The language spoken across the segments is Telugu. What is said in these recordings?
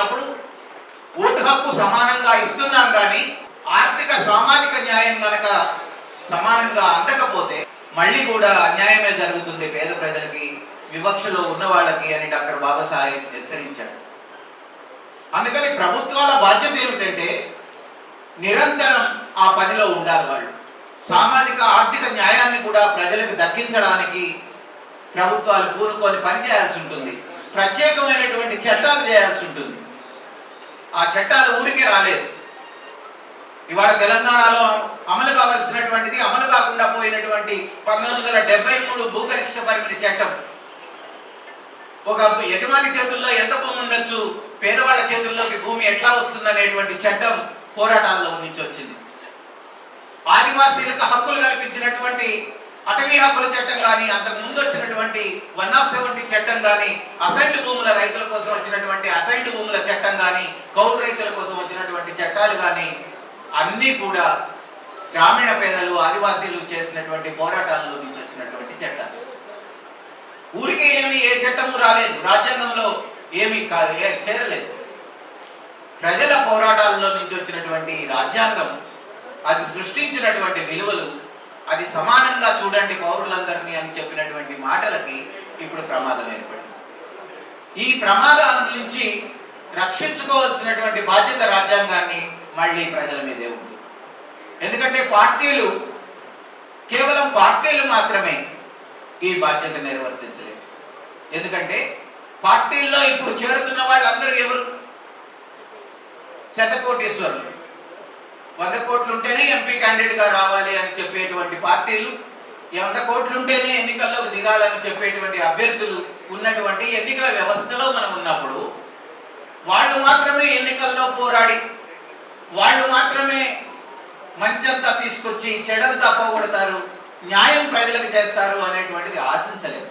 ఉన్నప్పుడు ఓటు హక్కు సమానంగా ఇస్తున్నాం, కానీ ఆర్థిక సామాజిక న్యాయం కనుక సమానంగా అందకపోతే మళ్ళీ కూడా అన్యాయమే జరుగుతుంది పేద ప్రజలకి, వివక్షలో ఉన్న వాళ్ళకి అని డాక్టర్ బాబాసాహెబ్ హెచ్చరించాడు. అందుకని ప్రభుత్వాల బాధ్యత ఏమిటంటే నిరంతరం ఆ పనిలో ఉండాలి. వాళ్ళు సామాజిక ఆర్థిక న్యాయాన్ని కూడా ప్రజలకు దక్కించడానికి ప్రభుత్వాలు పూనుకొని పనిచేయాల్సి ఉంటుంది. ప్రత్యేకమైనటువంటి చట్టాలు చేయాల్సి ఉంటుంది. ఆ చట్టాలు ఊరికే రాలేదు. ఇవాళ తెలంగాణలో అమలు కావాల్సినటువంటిది అమలు కాకుండా పోయినటువంటి 1973 భూగరిష్ట పరిమితి చట్టం. ఒక యజమాని చేతుల్లో ఎంత భూమి ఉండొచ్చు, పేదవాళ్ళ చేతుల్లోకి భూమి ఎట్లా వస్తుందనేటువంటి చట్టం పోరాటాల్లో నుంచి వచ్చింది. ఆదివాసీలకు హక్కులు కల్పించినటువంటి అటవీ హక్కుల చట్టం కానీ, అంతకు ముందు వచ్చినటువంటి 170 చట్టం కానీ, అసైన్డ్ భూముల రైతుల కోసం వచ్చినటువంటి అసైన్డ్ భూముల చట్టం కానీ, కౌలు రైతుల కోసం వచ్చినటువంటి చట్టాలు కానీ అన్నీ కూడా గ్రామీణ పేదలు ఆదివాసీలు చేసినటువంటి పోరాటాల్లో నుంచి వచ్చినటువంటి చట్టాలు. ఊరికే ఏ చట్టము రాలేదు, రాజ్యాంగంలో ఏమీ చేరలేదు. ప్రజల పోరాటాల్లో నుంచి వచ్చినటువంటి రాజ్యాంగం, అది సృష్టించినటువంటి విలువలు, అది సమానంగా చూడండి పౌరులందరినీ అని చెప్పినటువంటి మాటలకి ఇప్పుడు ప్రమాదం ఏర్పడింది. ఈ ప్రమాదాల నుంచి రక్షించుకోవాల్సినటువంటి బాధ్యత రాజ్యాంగాన్ని మళ్ళీ ప్రజల మీదే ఉంది. ఎందుకంటే కేవలం పార్టీలు మాత్రమే ఈ బాధ్యత నిర్వర్తించలేదు. ఎందుకంటే పార్టీల్లో ఇప్పుడు చేరుతున్న వాళ్ళందరూ ఎవరు? శతకోటీశ్వరులు. 100 కోట్లు ఉంటేనే ఎంపీ క్యాండిడేట్ గా రావాలి అని చెప్పేటువంటి పార్టీలు, 100 కోట్లు ఉంటేనే ఎన్నికల్లోకి దిగాలని చెప్పేటువంటి అభ్యర్థులు ఉన్నటువంటి ఎన్నికల వ్యవస్థలో మనం ఉన్నప్పుడు వాళ్ళు మాత్రమే ఎన్నికల్లో పోరాడి, వాళ్ళు మాత్రమే మంచంతా తీసుకొచ్చి చెడంతా పోగొడతారు, న్యాయం ప్రజలకు చేస్తారు అనేటువంటిది ఆశించలేదు.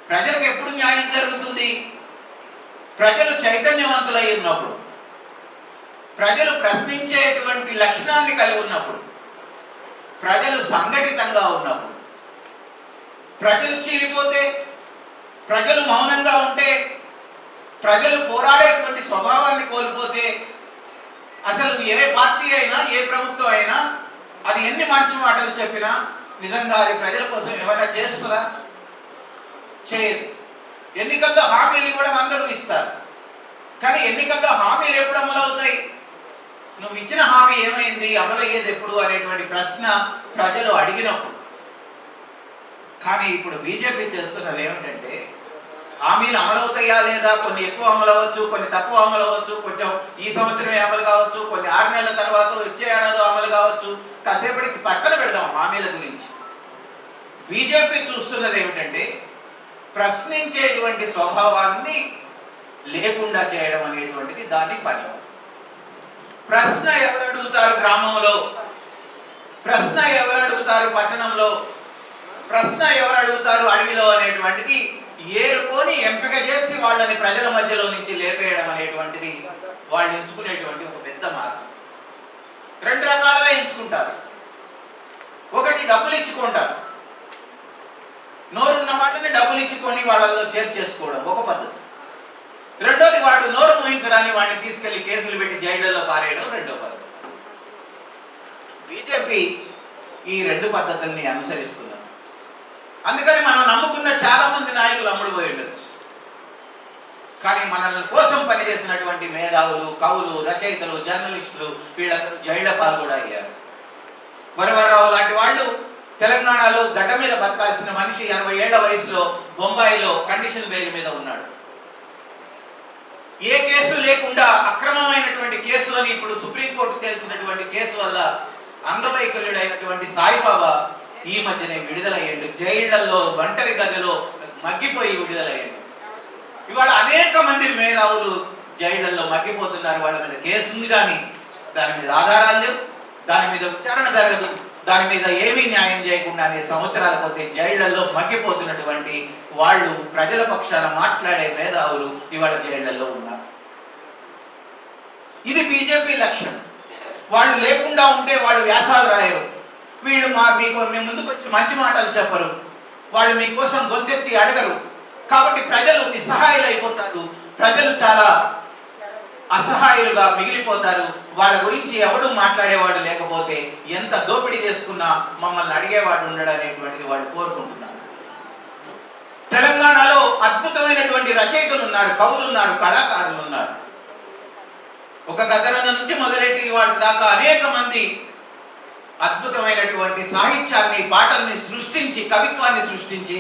ప్రజలకు ఎప్పుడు న్యాయం జరుగుతుంది? ప్రజలు చైతన్యవంతులై ఉన్నప్పుడు, ప్రజలు ప్రశ్నించేటువంటి లక్షణాన్ని కలిగి ఉన్నప్పుడు, ప్రజలు సంఘటితంగా ఉన్నప్పుడు. ప్రజలు చీలిపోతే, ప్రజలు మౌనంగా ఉంటే, ప్రజలు పోరాడేటువంటి స్వభావాన్ని కోల్పోతే అసలు ఏ పార్టీ అయినా ఏ ప్రభుత్వం అయినా అది ఎన్ని మంచి మాటలు చెప్పినా నిజంగా అది ప్రజల కోసం ఏమైనా చేస్తుందా? చేయదు. ఎన్నికల్లో హామీలు ఇవ్వడం అందరూ ఇస్తారు, కానీ ఎన్నికల్లో హామీలు ఎప్పుడు అమలు అవుతాయి? నువ్వు ఇచ్చిన హామీ ఏమైంది, అమలయ్యేది ఎప్పుడు అనేటువంటి ప్రశ్న ప్రజలు అడిగినప్పుడు. కానీ ఇప్పుడు బీజేపీ చేస్తున్నది ఏమిటంటే హామీలు అమలవుతాయా లేదా, కొన్ని ఎక్కువ అమలు అవ్వచ్చు, కొన్ని తక్కువ అమలు అవ్వచ్చు, కొంచెం ఈ సంవత్సరమే అమలు కావచ్చు, కొన్ని 6 నెలల తర్వాత వచ్చే ఏడాది అమలు కావచ్చు. కాసేపటికి పక్కన పెడదాం హామీల గురించి. బీజేపీ చూస్తున్నది ఏమిటంటే ప్రశ్నించేటువంటి స్వభావాన్ని లేకుండా చేయడం అనేటువంటిది దాని పని. ప్రశ్న ఎవరు అడుగుతారు గ్రామంలో, ప్రశ్న ఎవరు అడుగుతారు పట్టణంలో, ప్రశ్న ఎవరు అడుగుతారు అడవిలో అనేటువంటిది ఏరుకొని ఎంపిక చేసి వాళ్ళని ప్రజల మధ్యలో నుంచి లేపేయడం అనేటువంటిది వాళ్ళు ఎంచుకునేటువంటి ఒక పెద్ద మార్గం. 2 రకాలుగా ఎంచుకుంటారు. ఒకటి డబ్బులు ఇచ్చుకుంటారు, నోరున్న వాటిని డబ్బులు ఇచ్చుకొని వాళ్ళల్లో చేర్చేసుకోవడం ఒక పద్ధతి. రెండోది వాడు నోరు ముయించడానికి వాడిని తీసుకెళ్లి కేసులు పెట్టి జైళ్లలో పారేయడం రెండో పద్ధతి. బీజేపీ ఈ 2 పద్ధతుల్ని అనుసరిస్తున్నారు. అందుకని మనం నమ్ముకున్న చాలా మంది నాయకులు అమ్ముడుపోయి ఉండొచ్చు, కానీ మన కోసం పనిచేసినటువంటి మేధావులు, కవులు, రచయితలు, జర్నలిస్టులు వీళ్ళందరూ జైళ్ల పాలు కూడా అయ్యారు. వరవరరావు లాంటి వాళ్ళు తెలంగాణలో గడ్డ మీద బతకాల్సిన మనిషి 80 ఏళ్ల వయసులో బొంబాయిలో కండిషన్ బెయిల్ మీద ఉన్నాడు. ఏ కేసు లేకుండా అక్రమమైనటువంటి కేసు అని ఇప్పుడు సుప్రీంకోర్టు తేల్చినటువంటి కేసు వల్ల అంగవైకల్యుడైనటువంటి సాయిబాబా ఈ మధ్యనే విడుదలయ్యాడు. జైళ్లలో ఒంటరి గదిలో మగ్గిపోయి విడుదలయ్యాడు. ఇవాళ అనేక మంది మేధావులు జైళ్లలో మగ్గిపోతున్నారు. వాళ్ళ మీద కేసు ఉంది, కానీ దాని మీద ఆధారాలు లేవు, దాని మీద విచారణ జరగదు, దాని మీద ఏమీ న్యాయం చేయకుండా సంవత్సరాల కొద్దీ జైళ్లలో మగ్గిపోతున్నటువంటి వాళ్ళు, ప్రజల పక్షాన మాట్లాడే మేధావులు ఇవాళ జైళ్లలో ఉన్నారు. ఇది బీజేపీ లక్ష్యం. వాళ్ళు లేకుండా ఉంటే వాళ్ళు వ్యాసాలు రాయరు, వీళ్ళు మీ ముందుకు వచ్చి మంచి మాటలు చెప్పరు, వాళ్ళు మీకోసం గొంతెత్తి అడగరు. కాబట్టి ప్రజలు నిస్సహాయులు అయిపోతారు, ప్రజలు ప్రజలు చాలా అసహాయులుగా మిగిలిపోతారు. వాళ్ళ గురించి ఎవడు మాట్లాడేవాడు లేకపోతే ఎంత దోపిడీ చేసుకున్నా మమ్మల్ని అడిగేవాడు ఉండడు అనేటువంటిది వాళ్ళు కోరుకుంటున్నారు. తెలంగాణలో అద్భుతమైనటువంటి రచయితలు ఉన్నారు, కవులు ఉన్నారు, కళాకారులు ఉన్నారు. ఒక గద్దరన్న నుంచి మొదలెట్టి వాటి దాకా అనేక మంది అద్భుతమైనటువంటి సాహిత్యాన్ని, పాటల్ని సృష్టించి, కవిత్వాన్ని సృష్టించి,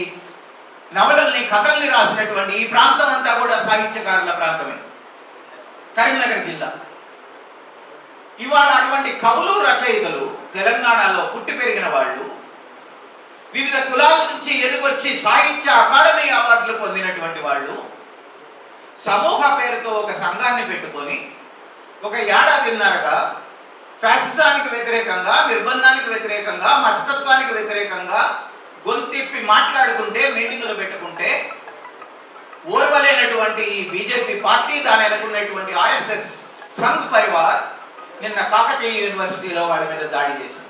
నవలల్ని, కథల్ని రాసినటువంటి ఈ ప్రాంతం అంతా కూడా సాహిత్యకారుల ప్రాంతమే, కరీంనగర్ జిల్లా. ఇవాళ అటువంటి కవులు, రచయితలు తెలంగాణలో పుట్టి పెరిగిన వాళ్ళు, వివిధ కులాల నుంచి ఎదుగొచ్చి సాహిత్య అకాడమీ అవార్డులు పొందినటువంటి వాళ్ళు సమూహ పేరుతో ఒక సంఘాన్ని పెట్టుకొని ఒక ఏడాదిన్నరగా ఫ్యాసిజానికి వ్యతిరేకంగా, నిర్బంధానికి వ్యతిరేకంగా, మతతత్వానికి వ్యతిరేకంగా గొంతిప్పి మాట్లాడుతుంటే, మీటింగులు పెట్టుకుంటే ఓర్వలేనటువంటి ఈ బీజేపీ పార్టీ, దాని అనుకున్నటువంటి ఆర్ఎస్ఎస్ సంఘ్ పరివార్ నిన్న కాకతీయ యూనివర్సిటీలో వాళ్ళ మీద దాడి చేసింది.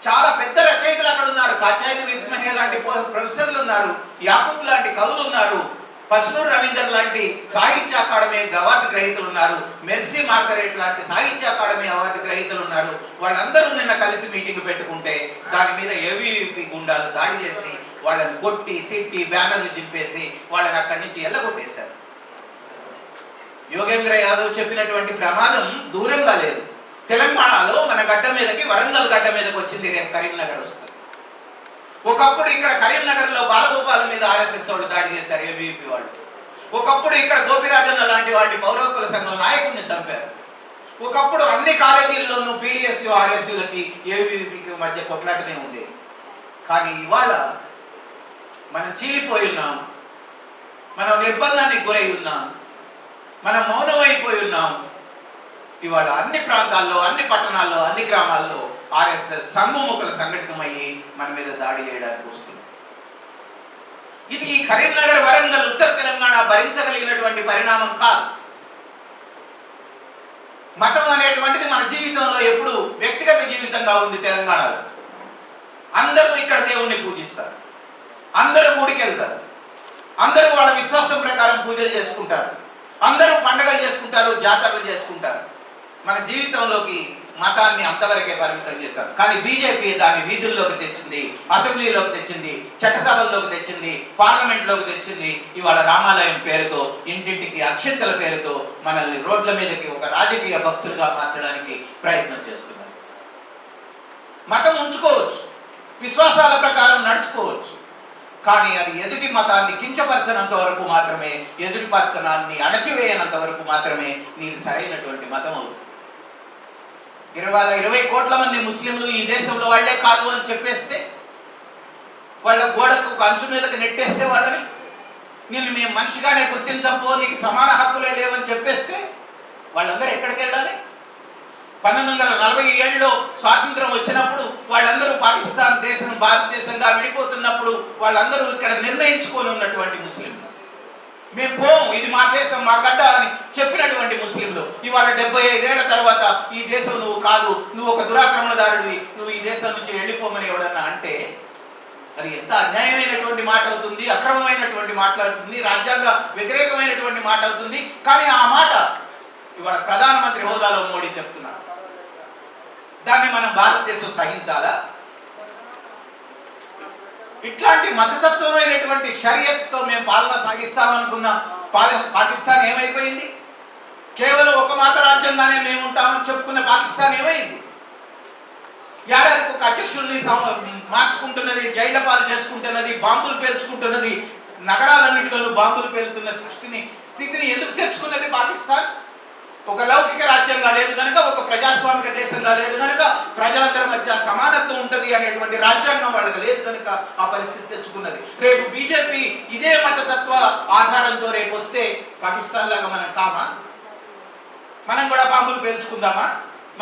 చాలా పెద్ద రచయితలు అక్కడ ఉన్నారు. కాచాయిని విద్మహే లాంటి ప్రొఫెసర్లు ఉన్నారు, యాకూబ్ లాంటి కవులు ఉన్నారు, పస్నూర్ రవీందర్ లాంటి సాహిత్య అకాడమీ అవార్డు గ్రహీతలు ఉన్నారు, మెర్సీ మార్గరెట్ లాంటి సాహిత్య అకాడమీ అవార్డు గ్రహీతలు ఉన్నారు. వాళ్ళందరూ నిన్న కలిసి మీటింగ్ పెట్టుకుంటే దాని మీద ఏవీపీ గుండాలు దాడి చేసి వాళ్ళని కొట్టి, తిట్టి, బ్యానర్లు చింపేసి వాళ్ళని అక్కడి నుంచి ఎల్లగొట్టేశారు. యోగేంద్ర యాదవ్ చెప్పినటువంటి ప్రమాదం దూరంగా లేదు. తెలంగాణలో మన గడ్డ మీదకి, వరంగల్ గడ్డ మీదకి వచ్చింది, రేపు కరీంనగర్ వస్తుంది. ఒకప్పుడు ఇక్కడ కరీంనగర్లో బాలగోపాల మీద ఆర్ఎస్ఎస్ వాళ్ళు దాడి చేశారు, ఏబీవీపీ వాళ్ళు. ఒకప్పుడు ఇక్కడ గోపిరాజన్న లాంటి వాడిని పౌరహక్కుల సంఘం నాయకుడిని చంపారు. ఒకప్పుడు అన్ని కాలేజీల్లోనూ పీడిఎస్యు, ఆర్ఎస్యులకి, ఏబీవీపీకి మధ్య కొట్లాటనే ఉండేది. కానీ ఇవాళ మనం చీలిపోయి ఉన్నాం, మనం నిర్బంధానికి గురై ఉన్నాం, మనం మౌనమైపోయి ఉన్నాం. ఇవాళ అన్ని ప్రాంతాల్లో, అన్ని పట్టణాల్లో, అన్ని గ్రామాల్లో ఆర్ఎస్ఎస్ సంఘముఖులు సంఘటితమయ్యి మన మీద దాడి చేయడానికి వస్తుంది. ఇది ఈ కరీంనగర్, వరంగల్, ఉత్తర తెలంగాణ భరించగలిగినటువంటి పరిణామం కాదు. మతం అనేటువంటిది మన జీవితంలో ఎప్పుడు వ్యక్తిగత జీవితంగా ఉంది. తెలంగాణలో అందరూ ఇక్కడ దేవుణ్ణి పూజిస్తారు, అందరూ గుడికి వెళ్తారు, అందరూ వాళ్ళ విశ్వాసం ప్రకారం పూజలు చేసుకుంటారు, అందరూ పండుగలు చేసుకుంటారు, జాతరలు చేసుకుంటారు. మన జీవితంలోకి మతాన్ని అంతవరకే పరిమితం చేశారు. కానీ బీజేపీ దాన్ని వీధుల్లోకి తెచ్చింది, అసెంబ్లీలోకి తెచ్చింది, చట్టసభల్లోకి తెచ్చింది, పార్లమెంట్లోకి తెచ్చింది. ఇవాళ రామాలయం పేరుతో, ఇంటింటికి అక్షంతల పేరుతో మనల్ని రోడ్ల మీదకి ఒక రాజకీయ భక్తులుగా మార్చడానికి ప్రయత్నం చేస్తున్నారు. మతం ఉంచుకోవచ్చు, విశ్వాసాల ప్రకారం నడుచుకోవచ్చు, కానీ అది ఎదుటి మతాన్ని కించపరచనంత వరకు మాత్రమే, ఎదుటి పచ్చనాన్ని అణచివేయనంత వరకు మాత్రమే నీది సరైనటువంటి మతం అవుతుంది. 20 కోట్ల మంది ముస్లింలు ఈ దేశంలో వాళ్లే కాదు అని చెప్పేస్తే, వాళ్ళ గోడకు కంచు మీదకి నెట్టేస్తే, వాళ్ళని నేను మేము మనిషిగానే గుర్తించపో, నీకు సమాన హక్కులే లేవని చెప్పేస్తే వాళ్ళందరూ ఎక్కడికి వెళ్ళాలి? 1947లో స్వాతంత్రం వచ్చినప్పుడు వాళ్ళందరూ పాకిస్తాన్ దేశం భారతదేశంగా విడిపోతున్నప్పుడు వాళ్ళందరూ ఇక్కడ నిర్ణయించుకొని ఉన్నటువంటి ముస్లింలు. మేము పోము, ఇది మా దేశం, మా గడ్డ అని చెప్పినటువంటి ముస్లింలు ఇవాళ 75 ఏళ్ల తర్వాత ఈ దేశం నువ్వు కాదు, నువ్వు ఒక దురాక్రమణదారుడివి, నువ్వు ఈ దేశం నుంచి వెళ్ళిపోమని ఎవడన్నా అంటే అది ఎంత అన్యాయమైనటువంటి మాట అవుతుంది, అక్రమమైనటువంటి మాట్లాడుతుంది, రాజ్యాంగ వ్యతిరేకమైనటువంటి మాట అవుతుంది. కానీ ఆ మాట ఇవాళ ప్రధానమంత్రి హోదాలో మోడీ చెప్తున్నాడు. దాన్ని మనం భారతదేశం సహించాలా? ఇట్లాంటి మతతత్వమైనటువంటి షరియత్తో మేము పాలన సాగిస్తామనుకున్న పాకిస్తాన్ ఏమైపోయింది? కేవలం ఒక మత రాజ్యంగానే మేము ఉంటామని చెప్పుకున్న పాకిస్తాన్ ఏమైంది? ఏడాదికి ఒక అధ్యక్షుల్ని మార్చుకుంటున్నది, జైళ్ల పాలు చేసుకుంటున్నది, బాంబులు పేల్చుకుంటున్నది, నగరాలన్నింటిలోనూ బాంబులు పేలుతున్న స్థితిని ఎందుకు తెచ్చుకున్నది పాకిస్తాన్? ఒక లౌకిక రాజ్యంగా లేదు కనుక, ఒక ప్రజాస్వామిక దేశంగా లేదు కనుక, ప్రజలందరి మధ్య సమానత్వం ఉంటుంది అనేటువంటి రాజ్యాంగం వాళ్ళకి లేదు కనుక ఆ పరిస్థితి తెచ్చుకున్నది. రేపు బీజేపీ ఇదే మతతత్వ ఆధారంతో రేపు వస్తే పాకిస్తాన్ లాగా మనం కామా? మనం కూడా బాంబులు పేల్చుకుందామా?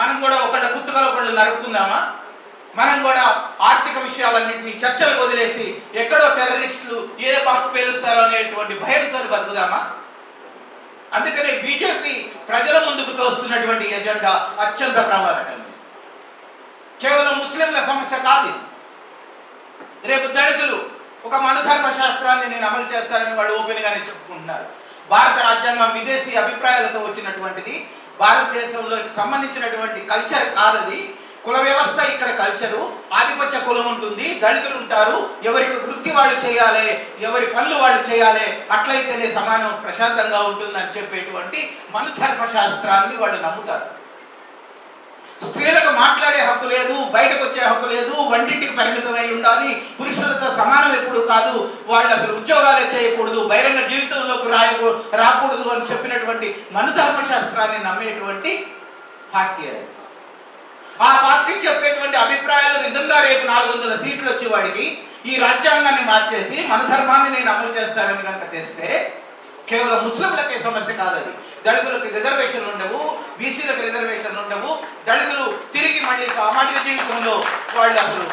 మనం కూడా ఒకళ్ళ కుత్తుకలు ఒకళ్ళు నరుక్కుందామా? మనం కూడా ఆర్థిక విషయాలన్నింటినీ చర్చలు వదిలేసి ఎక్కడో టెర్రరిస్టులు ఏ బాంబు పేలుస్తారో అనేటువంటి భయంతో బతుకుదామా? అందుకనే బీజేపీ ప్రజల ముందుకు తోస్తున్నటువంటి ఎజెండా అత్యంత ప్రమాదకరమైనది. కేవలం ముస్లింల సమస్య కాదు. రేపు దళితులు ఒక మనధర్మ శాస్త్రాన్ని నేను అమలు చేస్తానని వాళ్ళు ఓపెన్ గానే చెప్పుకుంటున్నారు. భారత రాజ్యాంగం విదేశీ అభిప్రాయాలతో వచ్చినటువంటిది. భారతదేశంలో సంబంధించినటువంటి కల్చర్ కాదది. కుల వ్యవస్థ ఇక్కడ కల్చరు. ఆధిపత్య కులం ఉంటుంది, దళితులు ఉంటారు, ఎవరికి వృత్తి వాళ్ళు చేయాలి, ఎవరి పనులు వాళ్ళు చేయాలి, అట్లయితేనే సమాజం ప్రశాంతంగా ఉంటుందని చెప్పేటువంటి మనుధర్మ శాస్త్రాన్ని వాళ్ళు నమ్ముతారు. స్త్రీలకు మాట్లాడే హక్కు లేదు, బయటకు వచ్చే హక్కు లేదు, వంటింటికి పరిమితమై ఉండాలి, పురుషులతో సమానం ఎప్పుడు కాదు, వాళ్ళు అసలు ఉద్యోగాలే చేయకూడదు, బహిరంగ జీవితంలోకి రాకూడదు అని చెప్పినటువంటి మనుధర్మ శాస్త్రాన్ని నమ్మేటువంటి పార్టీ అది. ఆ పార్టీ చెప్పేటువంటి అభిప్రాయాలు నిజంగా రేపు 400 సీట్లు వచ్చేవాడికి ఈ రాజ్యాంగాన్ని మార్చేసి మనధర్మాన్ని నేను అమలు చేస్తానని కనుక తెస్తే కేవలం ముస్లింలకే సమస్య కాదు అది. దళితులకు రిజర్వేషన్లు ఉండవు, బీసీలకు రిజర్వేషన్లు ఉండవు, దళితులు తిరిగి మళ్ళీ సామాజిక జీవితంలో వాళ్ళు అసలు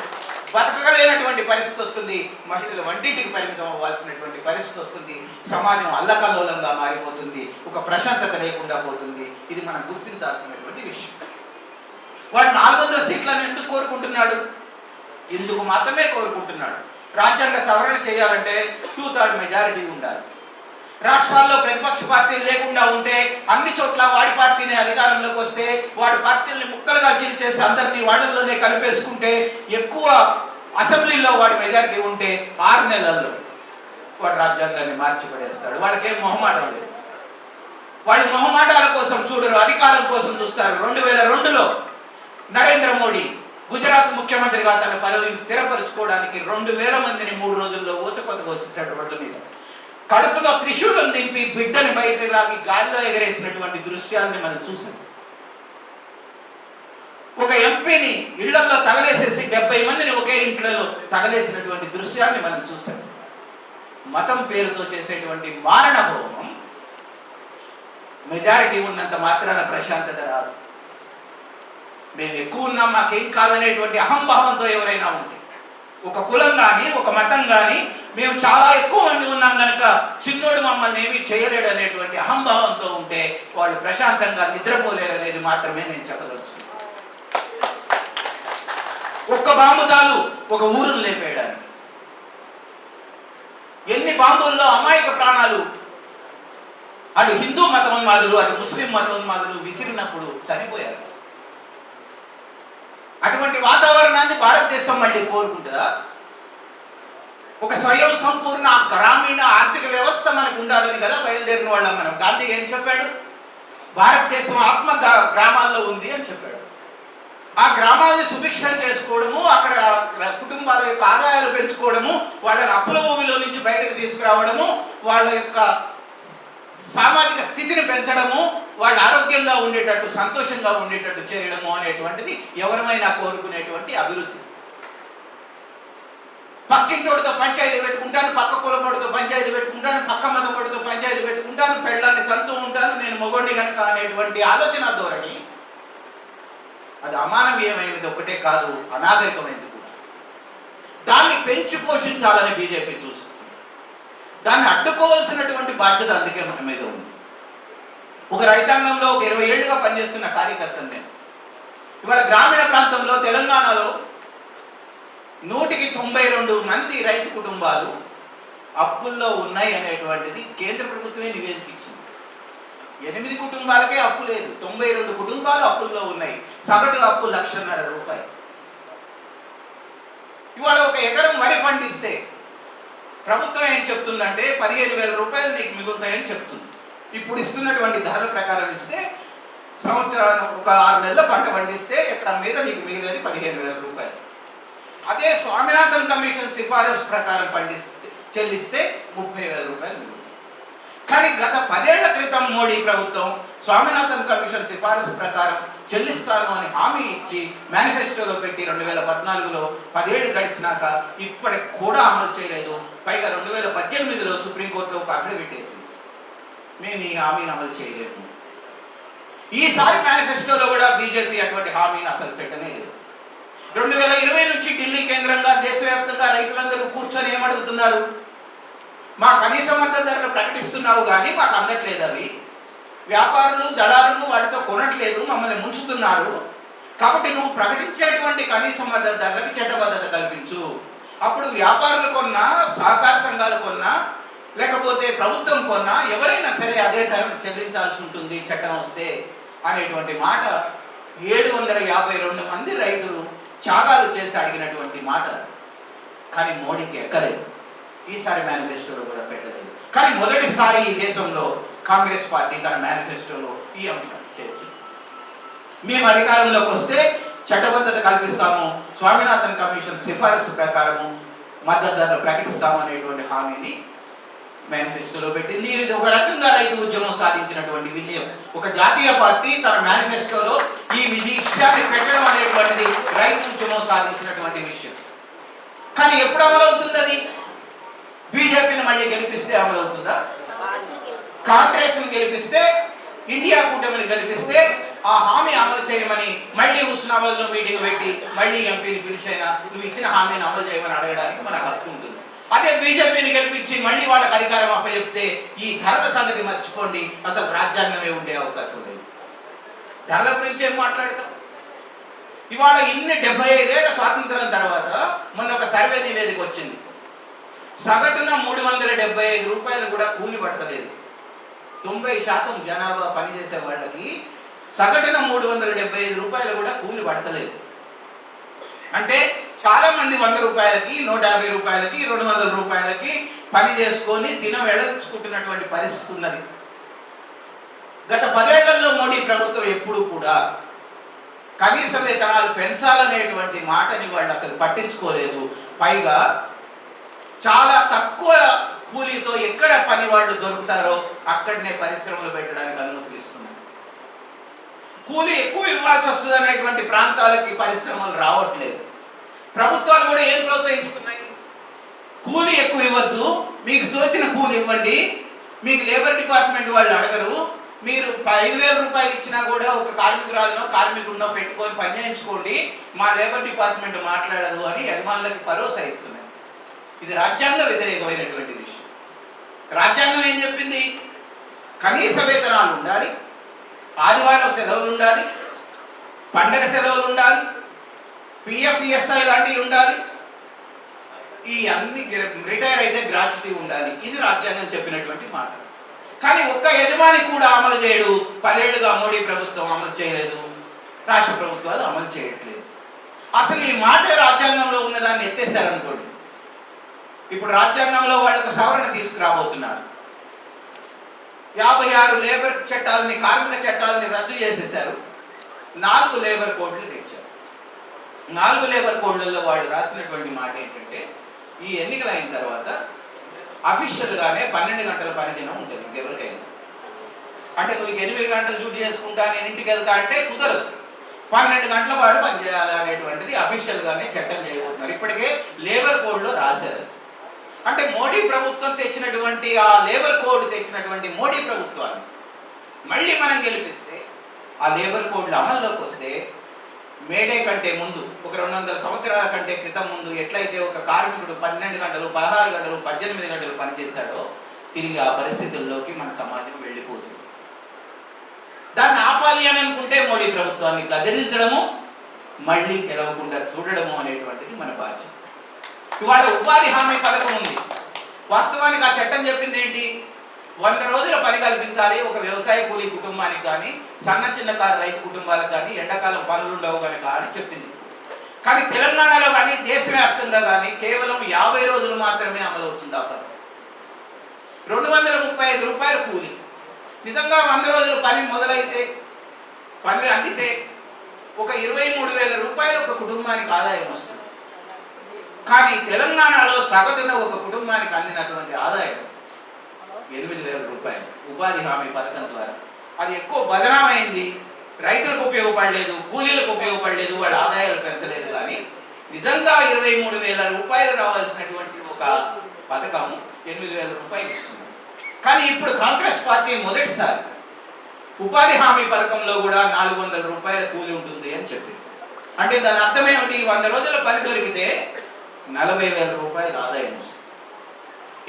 బతకగలేనటువంటి పరిస్థితి వస్తుంది, మహిళలు వంటింటికి పరిమితం అవ్వాల్సినటువంటి పరిస్థితి వస్తుంది, సమాజం అల్లకల్లోలంగా మారిపోతుంది, ఒక ప్రశాంతత లేకుండా పోతుంది. ఇది మనం గుర్తించాల్సినటువంటి విషయం. వాడు 400 సీట్లను ఎందుకు కోరుకుంటున్నాడు? ఎందుకు మాత్రమే కోరుకుంటున్నాడు? రాజ్యాంగ సవరణ చేయాలంటే 2/3 మెజారిటీ ఉండాలి. రాష్ట్రాల్లో ప్రతిపక్ష పార్టీలు లేకుండా ఉంటే, అన్ని చోట్ల వాడి పార్టీని అధికారంలోకి వస్తే, వాడి పార్టీని ముక్కలుగా చీల్చేసి అందరినీ వాళ్ళల్లోనే కలిపేసుకుంటే, ఎక్కువ అసెంబ్లీలో వాడి మెజారిటీ ఉంటే 6 నెలల్లో వాడు రాజ్యాంగాన్ని మార్చిపడేస్తాడు. వాళ్ళకేం మొహమాటం లేదు. వాళ్ళు మొహమాటాల కోసం చూడరు, అధికారం కోసం చూస్తారు. 2002లో నరేంద్ర మోడీ గుజరాత్ ముఖ్యమంత్రిగా తన పదవిని స్థిరపరచుకోవడానికి 2000 మందిని 3 రోజుల్లో ఊచకొతకు వచ్చేసాడు రోడ్ల మీద. కడుపులో త్రిశూలం దింపి బిడ్డని బయట లాగి గాలిలో ఎగరేసినటువంటి దృశ్యాన్ని మనం చూసాం. ఒక ఎంపీని ఇళ్లలో తగలేసేసి 70 మందిని ఒకే ఇంట్లో తగలేసినటువంటి దృశ్యాన్ని మనం చూసాం. మతం పేరుతో చేసేటువంటి మారణ హోమం మెజారిటీ ఉన్నంత మాత్రాన ప్రశాంతత రాదు. మేము ఎక్కువ ఉన్నాం, మాకేం కాదనేటువంటి అహంభావంతో ఎవరైనా ఉంటే, ఒక కులం కానీ ఒక మతం కానీ మేము చాలా ఎక్కువ మంది ఉన్నాం కనుక చిన్నోడు మమ్మల్ని ఏమీ చేయలేడు అనేటువంటి అహంభావంతో ఉంటే వాళ్ళు ప్రశాంతంగా నిద్రపోలేరు అనేది మాత్రమే నేను చెప్పదలుచుకున్నాను. ఒక్క బాంబు చాలు ఒక ఊరును లేపేయడానికి. ఎన్ని బాంబుల్లో అమాయక ప్రాణాలు అటు హిందూ మతోన్మాదులు అటు ముస్లిం మతోన్మాదులు విసిరినప్పుడు చనిపోయారు. అటువంటి వాతావరణాన్ని భారతదేశం మళ్ళీ కోరుకుంటుందా? ఒక స్వయం సంపూర్ణ గ్రామీణ ఆర్థిక వ్యవస్థ మనకు ఉండాలని కదా బయలుదేరిన వాళ్ళం మనం. గాంధీ ఏం చెప్పాడు? భారతదేశం ఆత్మ గ్రామాల్లో ఉంది అని చెప్పాడు. ఆ గ్రామాలను సుభిక్షం చేసుకోవడము, అక్కడ కుటుంబాల యొక్క ఆదాయాలు పెంచుకోవడము, వాళ్ళని అప్పుల భూమిలో నుంచి బయటకు తీసుకురావడము, వాళ్ళ యొక్క సామాజిక స్థితిని పెంచడము, వాళ్ళు ఆరోగ్యంగా ఉండేటట్టు సంతోషంగా ఉండేటట్టు చేయడము అనేటువంటిది ఎవరమైనా కోరుకునేటువంటి అభివృద్ధి. పక్కింటోడితో పంచాయతీ పెట్టుకుంటాను, పక్క కులపడితో పంచాయతీ పెట్టుకుంటాను, పక్క మతపడితో పంచాయతీ పెట్టుకుంటాను, పెళ్ళాన్ని తంతూ ఉంటాను, నేను మొగోడిని కనుక అనేటువంటి ఆలోచన ధోరణి అది అమానవీయమైనది ఒకటే కాదు, అనాగరికమైనది కూడా. దాన్ని పెంచి పోషించాలని బీజేపీ చూస్తుంది. దాన్ని అడ్డుకోవాల్సినటువంటి బాధ్యత అందుకే మన మీద ఉంది. ఒక రైతాంగంలో ఒక 20 ఏళ్లుగా పనిచేస్తున్న కార్యకర్తను నేను. ఇవాళ గ్రామీణ ప్రాంతంలో తెలంగాణలో 192 మంది రైతు కుటుంబాలు అప్పుల్లో ఉన్నాయి అనేటువంటిది కేంద్ర ప్రభుత్వమే నివేదిక ఇచ్చింది. 8 కుటుంబాలకే అప్పు లేదు, 92 కుటుంబాలు అప్పుల్లో ఉన్నాయి. సగటు అప్పు ₹1,50,000. ఇవాళ ఒక ఎకరం వరి పండిస్తే ప్రభుత్వం ఏం చెప్తుందంటే ₹15,000 నీకు మిగులుతాయని చెప్తుంది. ఇప్పుడు ఇస్తున్నటువంటి ధరల ప్రకారం ఇస్తే సంవత్సరానికి ఒక 6 నెలల పంట పండిస్తే ఎకరం మీద నీకు మిగిలేది ₹15,000. అదే స్వామినాథన్ కమిషన్ సిఫారసు ప్రకారం చెల్లిస్తే ₹30,000 మిగులుతాయి. కానీ గత 10 ఏళ్ల క్రితం మోడీ ప్రభుత్వం స్వామినాథన్ కమిషన్ సిఫారసు ప్రకారం చెల్లిస్తాను అని హామీ ఇచ్చి మేనిఫెస్టోలో పెట్టి 2014లో 10 ఏళ్ళు గడిచినాక ఇప్పటికి కూడా అమలు చేయలేదు. పైగా 2018లో సుప్రీంకోర్టులో ఒక అఫిడవిట్ వేసింది, మేము ఈ హామీని అమలు చేయలేము. ఈసారి మేనిఫెస్టోలో కూడా బీజేపీ అటువంటి హామీని అసలు పెట్టనే లేదు. 2020 నుంచి ఢిల్లీ కేంద్రంగా దేశవ్యాప్తంగా రైతులందరూ కూర్చొని ఏమడుగుతున్నారు? మా కనీస మద్దతు ధరలు ప్రకటిస్తున్నావు కానీ మాకు అందట్లేదు, అవి వ్యాపారులు దళారులు వాటితో కొనట్లేదు, మమ్మల్ని ముంచుతున్నారు. కాబట్టి నువ్వు ప్రకటించేటువంటి కనీస మద్దతు ధరలకు చట్టబద్ధత కల్పించు. అప్పుడు వ్యాపారులు కొన్నా, సహకార సంఘాలు కొన్నా, లేకపోతే ప్రభుత్వం కొన్నా ఎవరైనా సరే అదే ధరను చెల్లించాల్సి ఉంటుంది చట్టం వస్తే అనేటువంటి మాట 752 మంది రైతులు త్యాగాలు చేసి అడిగినటువంటి మాట. కానీ మోడీకి ఎక్కలేదు, ఈసారి మేనిఫెస్టోలో కూడా పెట్టలేదు. కానీ మొదటిసారి ఈ దేశంలో కాంగ్రెస్ పార్టీ తన మేనిఫెస్టోలో ఈ అంశాన్ని చేర్చింది. మేము అధికారంలోకి వస్తే చట్టబద్ధత కల్పిస్తాము, స్వామినాథన్ కమిషన్ సిఫారసు ప్రకారము మద్దతు ధరలు ప్రకటిస్తాము అనేటువంటి హామీని మేనిఫెస్టోలో పెట్టింది. ఇది ఒక రకంగా రైతు ఉద్యమం సాధించినటువంటి విజయం. ఒక జాతీయ పార్టీ తన మేనిఫెస్టోలో ఈ విషయాన్ని పెట్టడం అనేటువంటిది రైతు ఉద్యమం సాధించినటువంటి విషయం. కానీ ఎప్పుడు అమలవుతుంది అది? బీజేపీని మళ్ళీ గెలిపిస్తే అమలవుతుందా? కాంగ్రెస్ను గెలిపిస్తే, ఇండియా కూటమిని గెలిపిస్తే ఆ హామీ అమలు చేయమని మళ్ళీ హుస్నాబాద్లో మీటింగ్ పెట్టి మళ్ళీ ఎంపీని పిలిచైనా నువ్వు ఇచ్చిన హామీని అమలు చేయమని అడగడానికి మన హక్కు ఉంటుంది. అదే బీజేపీని గెలిపించి మళ్ళీ వాళ్ళకి అధికారం అప్పచెప్తే ఈ ధరల సంగతి మర్చిపోండి, అసలు రాజ్యాంగమే ఉండే అవకాశం లేదు. ధరల గురించి ఏం మాట్లాడతాం? ఇవాళ ఇన్ని 75 ఏళ్ల స్వాతంత్రం తర్వాత మొన్న ఒక సర్వే నివేదిక వచ్చింది. సగటున 375 రూపాయలు కూడా కూలి పడతలేదు. 90% జనాభా పనిచేసే వాళ్ళకి సగటున 375 రూపాయలు కూడా కూలి పడతలేదు. అంటే చాలా మంది 100 రూపాయలకి, 150 రూపాయలకి, 200 రూపాయలకి పని చేసుకొని దినం వెళ్చుకుంటున్నటువంటి పరిస్థితి ఉన్నది. గత 10 ఏళ్లలో మోడీ ప్రభుత్వం ఎప్పుడు కూడా కనీస వేతనాలు పెంచాలనేటువంటి మాటని వాళ్ళు అసలు పట్టించుకోలేదు. పైగా చాలా తక్కువ కూలీతో ఎక్కడ పని వాళ్ళు దొరుకుతారో అక్కడనే పరిశ్రమలు పెట్టడానికి అనుమతులు ఇస్తున్నారు. కూలీ ఎక్కువ ఇవ్వాల్సి వస్తుంది అనేటువంటి ప్రాంతాలకి పరిశ్రమలు రావట్లేదు. ప్రభుత్వాలు కూడా ఏం ప్రోత్సహిస్తున్నాయి? కూలీ ఎక్కువ ఇవ్వద్దు, మీకు తోచిన కూలి ఇవ్వండి, మీకు లేబర్ డిపార్ట్మెంట్ వాళ్ళు అడగరు, మీరు 5,000 రూపాయలు ఇచ్చినా కూడా ఒక కార్మికురాలనో కార్మికుడినో పెట్టుకొని పని చేయించుకోండి, మా లేబర్ డిపార్ట్మెంట్ మాట్లాడదు అని యజమానులకి భరోసా ఇస్తున్నాయి. ఇది రాజ్యాంగ వ్యతిరేకమైనటువంటి విషయం. రాజ్యాంగం ఏం చెప్పింది? కనీస వేతనాలు ఉండాలి, ఆదివారం సెలవులు ఉండాలి, పండగ సెలవులు ఉండాలి, పిఎఫ్ ఈఎస్ఐ లాంటివి ఉండాలి, ఈ అన్ని రిటైర్ అయితే గ్రాట్యుటీ ఉండాలి. ఇది రాజ్యాంగం చెప్పినటువంటి మాట. కానీ ఒక్క యజమాని కూడా అమలు చేయడు. 10 ఏళ్లుగా మోడీ ప్రభుత్వం అమలు చేయలేదు, రాష్ట్ర ప్రభుత్వాలు అమలు చేయట్లేదు. అసలు ఈ మాట రాజ్యాంగంలో ఉన్నదాన్ని ఎత్తేసారనుకోండి. ఇప్పుడు రాజ్యాంగంలో వాళ్ళకు సవరణ తీసుకురాబోతున్నారు. 56 లేబర్ చట్టాలని, కార్మిక చట్టాలని రద్దు చేసేశారు. 4 లేబర్ కోడ్లు తెచ్చారు. 4 లేబర్ కోడ్లలో వాళ్ళు రాసినటువంటి మాట ఏంటంటే, ఈ ఎన్నికలు అయిన తర్వాత అఫీషియల్గానే 12 గంటల పని దినం ఉంటుంది ఎవరికైనా. అంటే నువ్వు 8 గంటలు డ్యూటీ చేసుకుంటా, నేను ఇంటికి వెళ్తా అంటే కుదరదు. 12 గంటల పాటు పనిచేయాలి అనేటువంటిది అఫీషియల్గానే చట్టం చేయబోతున్నారు. ఇప్పటికే లేబర్ కోడ్లో రాశారు. అంటే మోడీ ప్రభుత్వం తెచ్చినటువంటి ఆ లేబర్ కోడ్ తెచ్చినటువంటి మోడీ ప్రభుత్వాన్ని మళ్ళీ మనం గెలిపిస్తే, ఆ లేబర్ కోడ్లు అమల్లోకి వస్తే, మేడే కంటే ముందు ఒక 200 సంవత్సరాల కంటే క్రితం ముందు ఎట్లయితే ఒక కార్మికుడు 12 గంటలు, 16 గంటలు, 18 గంటలు పనిచేశాడో తిరిగి ఆ పరిస్థితుల్లోకి మన సమాజం వెళ్ళిపోతుంది. దాన్ని ఆపాలి అని అనుకుంటే మోడీ ప్రభుత్వాన్ని గద్దెదించడము, మళ్ళీ గెలవకుండా చూడడము అనేటువంటిది మన బాధ్యత. ఇవాళ ఉపాధి హామీ పథకం ఉంది. వాస్తవానికి ఆ చట్టం చెప్పింది ఏంటి? 100 రోజుల పని కల్పించాలి ఒక వ్యవసాయ కూలీ కుటుంబానికి కానీ, సన్న చిన్నకారు రైతు కుటుంబాలకు కానీ, ఎండాకాలం పనులు ఉండవు కనుక అని చెప్పింది. కానీ తెలంగాణలో కానీ దేశవ్యాప్తంగా కానీ కేవలం 50 రోజులు మాత్రమే అమలవుతుంది ఆ పథకం. 235 రూపాయల కూలీ. నిజంగా 100 రోజులు పని మొదలైతే, పని అందితే ఒక 23,000 రూపాయలు ఒక కుటుంబానికి ఆదాయం వస్తుంది. కానీ తెలంగాణలో సగటున ఒక కుటుంబానికి అందినటువంటి ఆదాయం 8,000 రూపాయలు ఉపాధి హామీ పథకం ద్వారా. అది ఎక్కువ బదనామైంది. రైతులకు ఉపయోగపడలేదు, కూలీలకు ఉపయోగపడలేదు, వాళ్ళ ఆదాయాలు పెంచలేదు. కానీ నిజంగా 23,000 రూపాయలు రావాల్సినటువంటి ఒక పథకం 8,000 రూపాయలు ఇస్తుంది. కానీ ఇప్పుడు కాంగ్రెస్ పార్టీ మొదటిసారి ఉపాధి హామీ పథకంలో కూడా 400 రూపాయల కూలి ఉంటుంది అని చెప్పింది. అంటే దాని అర్థం ఏమిటి? 100 రోజుల పని దొరికితే 40,000 రూపాయలు ఆదాయం వస్తుంది.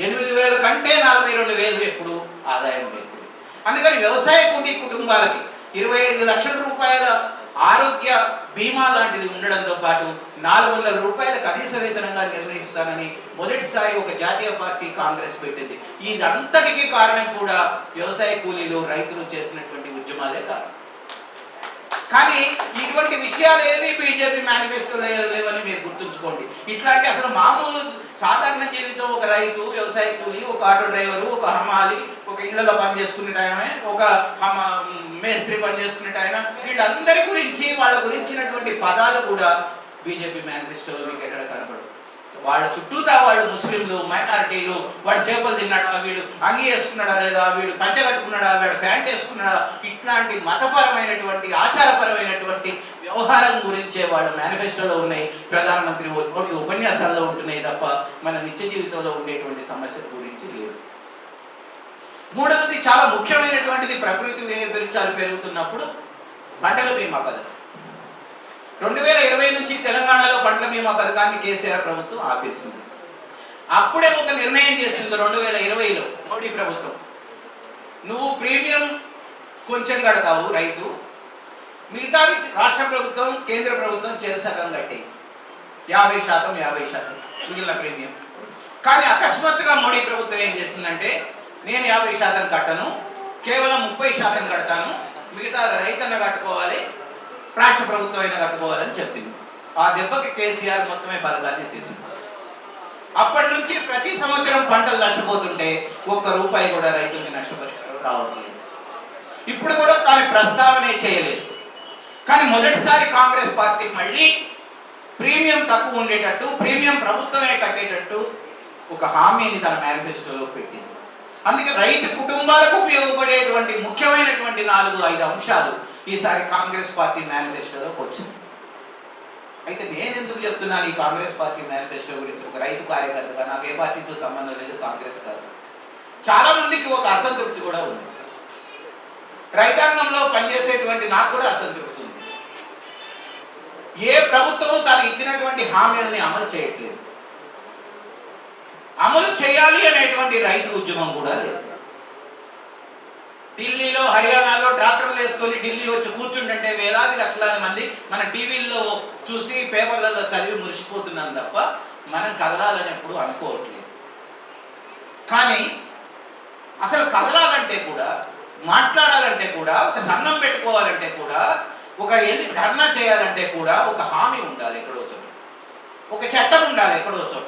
8,000 కంటే 42,000 ఎప్పుడు ఆదాయం లేదు. అందుకని వ్యవసాయ కూలీ కుటుంబాలకి 25 లక్షల రూపాయల ఆరోగ్య బీమా లాంటిది ఉండడంతో పాటు 400 రూపాయల కనీస వేతనంగా నిర్ణయిస్తానని మొదటిసారి ఒక జాతీయ పార్టీ కాంగ్రెస్ పెట్టింది. ఇదంతటికీ కారణం కూడా వ్యవసాయ కూలీలు, రైతులు చేసినటువంటి ఉద్యమాలే కారణం. కానీ ఇటువంటి విషయాలు ఏవి బీజేపీ మేనిఫెస్టోలో లేవని మీరు గుర్తుంచుకోండి. ఇట్లాంటి అసలు మామూలు సాధారణ జీవితం, ఒక రైతు, వ్యవసాయ కూలి, ఒక ఆటో డ్రైవరు, ఒక హమాలి, ఒక ఇళ్లలో పని చేసుకునేట ఆయన, ఒక మేస్త్రి పని చేసుకునేట ఆయన, వీళ్ళందరి గురించి వాళ్ళ గురించినటువంటి పదాలు కూడా బీజేపీ మేనిఫెస్టోలో మీకు ఎక్కడ కనపడదు. వాళ్ళ చుట్టూతా వాళ్ళు ముస్లింలు, మైనారిటీలు, వాడు చేపలు తిన్నాడా, వీడు అంగి వేసుకున్నాడా లేదా, వీడు పంచ కట్టుకున్నాడా, వీడు ప్యాంట్ వేసుకున్నాడా, ఇట్లాంటి మతపరమైనటువంటి ఆచారపరమైనటువంటి వ్యవహారం గురించే వాళ్ళ మేనిఫెస్టోలో ఉన్నాయి, ప్రధానమంత్రి ఉపన్యాసాల్లో ఉంటున్నాయి తప్ప మన నిత్య జీవితంలో ఉండేటువంటి సమస్యల గురించి లేదు. మూడవది చాలా ముఖ్యమైనటువంటిది, ప్రకృతి వైపరీత్యాలు పెరుగుతున్నప్పుడు పంటల బీమా పథకం. 2020 నుంచి తెలంగాణలో పంటల బీమా పథకాన్ని కేసీఆర్ ప్రభుత్వం ఆపేసింది. అప్పుడే ఒక నిర్ణయం చేసింది 2020లో మోడీ ప్రభుత్వం, నువ్వు ప్రీమియం కొంచెం కడతావు రైతు, మిగతాది రాష్ట్ర ప్రభుత్వం, కేంద్ర ప్రభుత్వం సగం కట్టి 50% మిగిలిన ప్రీమియం. కానీ అకస్మాత్తుగా మోడీ ప్రభుత్వం ఏం చేసిందంటే, నేను 50% కట్టను, కేవలం 30% కడతాను, మిగతా రైతన్న కట్టుకోవాలి, రాష్ట్ర ప్రభుత్వం అయినా కట్టుకోవాలని చెప్పింది. ఆ దెబ్బకి కేసీఆర్ మొత్తమే పథకాన్ని తీసింది. అప్పటి నుంచి ప్రతి సంవత్సరం పంటలు నష్టపోతుంటే ₹1 కూడా రైతులకి నష్టపరిహారం రావట్లేదు. ఇప్పుడు కూడా కానీ ప్రస్తావనే చేయలేదు. కానీ మొదటిసారి కాంగ్రెస్ పార్టీ మళ్ళీ ప్రీమియం తక్కువ ఉండేటట్టు, ప్రీమియం ప్రభుత్వమే కట్టేటట్టు ఒక హామీని తన మేనిఫెస్టోలో పెట్టింది. అందుకే రైతు కుటుంబాలకు ఉపయోగపడేటువంటి ముఖ్యమైనటువంటి 4-5 అంశాలు ఈసారి కాంగ్రెస్ పార్టీ మేనిఫెస్టోలోకి వచ్చింది. అయితే నేను ఎందుకు చెప్తున్నాను ఈ కాంగ్రెస్ పార్టీ మేనిఫెస్టో గురించి? ఒక రైతు కార్యకర్తగా నాకు ఏ పార్టీతో సంబంధం లేదు, కాంగ్రెస్ కాదు. చాలా మందికి ఒక అసంతృప్తి కూడా ఉంది. రైతాంగంలో పనిచేసేటువంటి నాకు కూడా అసంతృప్తి ఉంది. ఏ ప్రభుత్వం తను ఇచ్చినటువంటి హామీలని అమలు చేయట్లేదు. అమలు చేయాలి అనేటువంటి రైతు ఉద్యమం కూడా లేదు. ఢిల్లీలో, హర్యానాలో ట్రాక్టర్లు వేసుకొని ఢిల్లీ వచ్చి కూర్చుంటుంటే వేలాది లక్షలాది మంది మన టీవీల్లో చూసి, పేపర్లలో చదివి మురిసిపోతున్నాం తప్ప మనం కదలాలని ఎప్పుడు అనుకోవట్లేదు. కానీ అసలు కదలాలంటే కూడా, మాట్లాడాలంటే కూడా, ఒక సంఘం పెట్టుకోవాలంటే కూడా, ఒక ఎన్ని ధర్నా చేయాలంటే కూడా ఒక హామీ ఉండాలి ఎక్కడో చోట, ఒక చట్టం ఉండాలి ఎక్కడో చోట,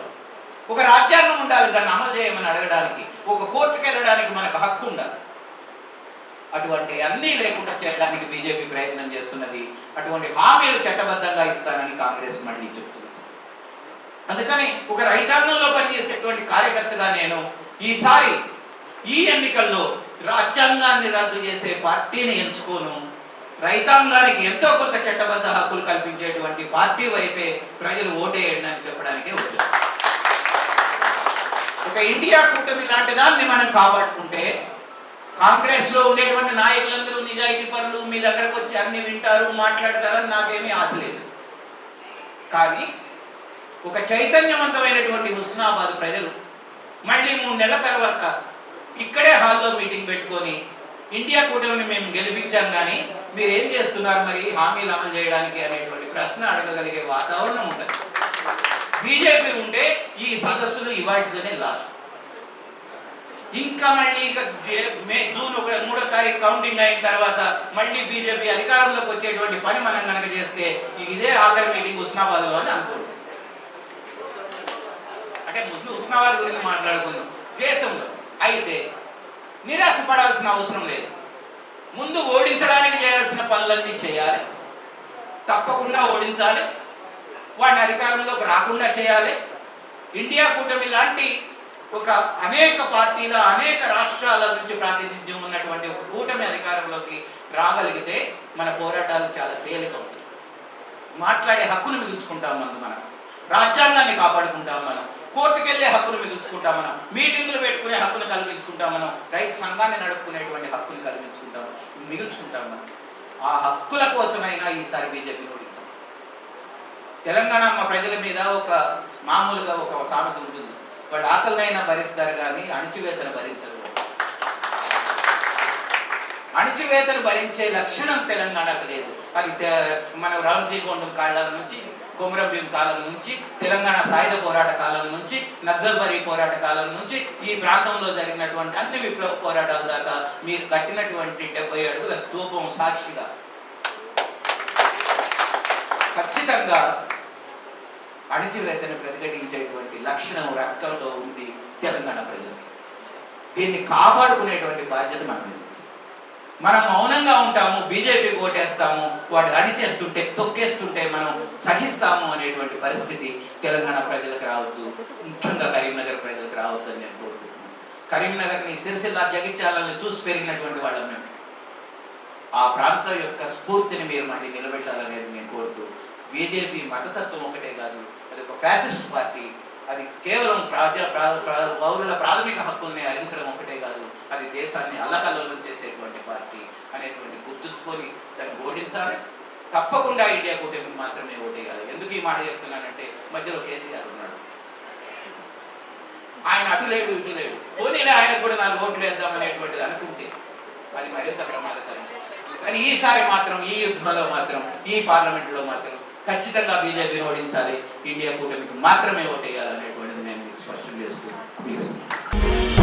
ఒక రాజ్యాంగం ఉండాలి దాన్ని అమలు చేయమని అడగడానికి, ఒక కోర్టుకు వెళ్ళడానికి మనకు హక్కు ఉండాలి. అటువంటి అన్నీ లేకుండా చేయడానికి బీజేపీ ప్రయత్నం చేస్తున్నది. అటువంటి హామీలు చట్టబద్ధంగా ఇస్తానని కాంగ్రెస్ మళ్ళీ చెప్తుంది. అందుకని ఒక రైతాంగంలో పనిచేసేటువంటి కార్యకర్తగా నేను ఈసారి ఈ ఎన్నికల్లో రాజ్యాంగాన్ని రద్దు చేసే పార్టీని ఎంచుకోను, రైతాంగానికి ఎంతో కొంత చట్టబద్ధ హక్కులు కల్పించేటువంటి పార్టీ వైపే ప్రజలు ఓటేయండి అని చెప్పడానికే వచ్చారు. ఒక ఇండియా కూటమి లాంటి దాన్ని మనం కాపాడుకుంటే, కాంగ్రెస్ లో ఉండేటువంటి నాయకులందరూ నిజాయితీ పరులు, మీ దగ్గరకు వచ్చి అన్ని వింటారు, మాట్లాడతారని నాకేమీ ఆశ లేదు. కానీ ఒక చైతన్యవంతమైనటువంటి హుస్నాబాద్ ప్రజలు మళ్ళీ 3 నెలల తర్వాత ఇక్కడే హాల్లో మీటింగ్ పెట్టుకొని, ఇండియా కూటమిని మేము గెలిపించాం కానీ మీరేం చేస్తున్నారు మరి హామీలు అమలు చేయడానికి అనేటువంటి ప్రశ్న అడగగలిగే వాతావరణం ఉంటుంది. బీజేపీ ఉంటే ఈ సదస్సులు ఇవాటితోనే లాస్ట్. ఇంకా మళ్ళీ జూన్ 3వ తారీఖు కౌంటింగ్ అయిన తర్వాత మళ్ళీ బీజేపీ అధికారంలోకి వచ్చేటువంటి పని మనం కనుక చేస్తే ఇదే ఆఖరి మీటింగ్ హుస్నాబాద్లో అని అనుకోండి. అంటే ముందు హుస్నాబాద్ గురించి మాట్లాడుకుందాం దేశంలో. అయితే నిరాశపడాల్సిన అవసరం లేదు. ముందు ఓడించడానికి చేయాల్సిన పనులన్నీ చేయాలి, తప్పకుండా ఓడించాలి, వాడిని అధికారంలోకి రాకుండా చేయాలి. ఇండియా కూటమి లాంటి ఒక అనేక పార్టీల, అనేక రాష్ట్రాల నుంచి ప్రాతినిధ్యం ఉన్నటువంటి ఒక కూటమి అధికారంలోకి రాగలిగితే మన పోరాటాలు చాలా తేలిక అవుతాయి. మాట్లాడే హక్కును మిగుల్చుకుంటాం మనం రాజ్యాంగాన్ని కాపాడుకుంటాం, మనం కోర్టుకు వెళ్ళే హక్కును మిగుల్చుకుంటాం, మనం మీటింగ్లు పెట్టుకునే హక్కును కల్పించుకుంటాం, మనం రైతు సంఘాన్ని నడుపుకునేటువంటి హక్కుని మిగుల్చుకుంటాం. మనం ఆ హక్కుల కోసమైనా ఈసారి బీజేపీ ఓడించాం. తెలంగాణ మా ప్రజల మీద ఒక మామూలుగా ఒక సామెత ఉంటుంది, వాళ్ళు ఆకలినైనా భరిస్తారు కానీ అణిచివేతను భరించరు. అణిచివేతను భరించే లక్షణం తెలంగాణకు లేదు. అది మన రామజీకొండం కాలం నుంచి, కొమరం భీం కాలం నుంచి, తెలంగాణ సాయుధ పోరాట కాలం నుంచి, నక్సల్బరీ పోరాట కాలం నుంచి, ఈ ప్రాంతంలో జరిగినటువంటి అన్ని విప్లవ పోరాటాల దాకా మీరు కట్టినటువంటి 70 అడుగుల స్తూపం సాక్షిగా ఖచ్చితంగా అణచివేతను ప్రతిఘటించేటువంటి లక్షణం రక్తంలో ఉంది తెలంగాణ ప్రజలకి. దీన్ని కాపాడుకునేటువంటి బాధ్యత మన మీద. మనం మౌనంగా ఉంటాము, బీజేపీకి ఓటేస్తాము, వాడు అణిచేస్తుంటే తొక్కేస్తుంటే మనం సహిస్తాము అనేటువంటి పరిస్థితి తెలంగాణ ప్రజలకు రావద్దు, ముఖ్యంగా కరీంనగర్ ప్రజలకు రావద్దు అని నేను కోరుకుంటున్నాను. కరీంనగర్ని, సిరిసిల్ల, జగిత్యాలను చూసి పెరిగినటువంటి వాళ్ళం మేము. ఆ ప్రాంతం యొక్క స్ఫూర్తిని మీరు మళ్ళీ నిలబెట్టాలనేది నేను కోరుతూ, బీజేపీ మతతత్వం ఒకటే కాదు, అది ఒక ఫ్యాసిస్ట్ పార్టీ. అది కేవలం పౌరుల ప్రాథమిక హక్కుల్ని హరించడం ఒకటే కాదు, అది దేశాన్ని అల్లకల్లోలం చేసేటువంటి పార్టీ అనేటువంటి గుర్తుంచుకొని దాన్ని ఓడించాలి. తప్పకుండా ఇండియా కూటమికి మాత్రమే ఓటేయాలి. ఎందుకు ఈ మాట చెప్తున్నానంటే, మధ్యలో కేసీఆర్ ఉన్నాడు, ఆయన అటు లేడు ఇటు లేడు, పోనీలే ఆయనకు కూడా 4 ఓట్లు వేద్దాం అనేటువంటిది అనుకుంటే అది మరింత ప్రమాదకరం. కానీ ఈసారి మాత్రం, ఈ యుద్ధంలో మాత్రం, ఈ పార్లమెంట్లో మాత్రం ఖచ్చితంగా బీజేపీని ఓడించాలి, ఇండియా కూటమికి మాత్రమే ఓటేయాలనేటువంటిది నేను స్పష్టం చేస్తూ ముగిస్తున్నాను.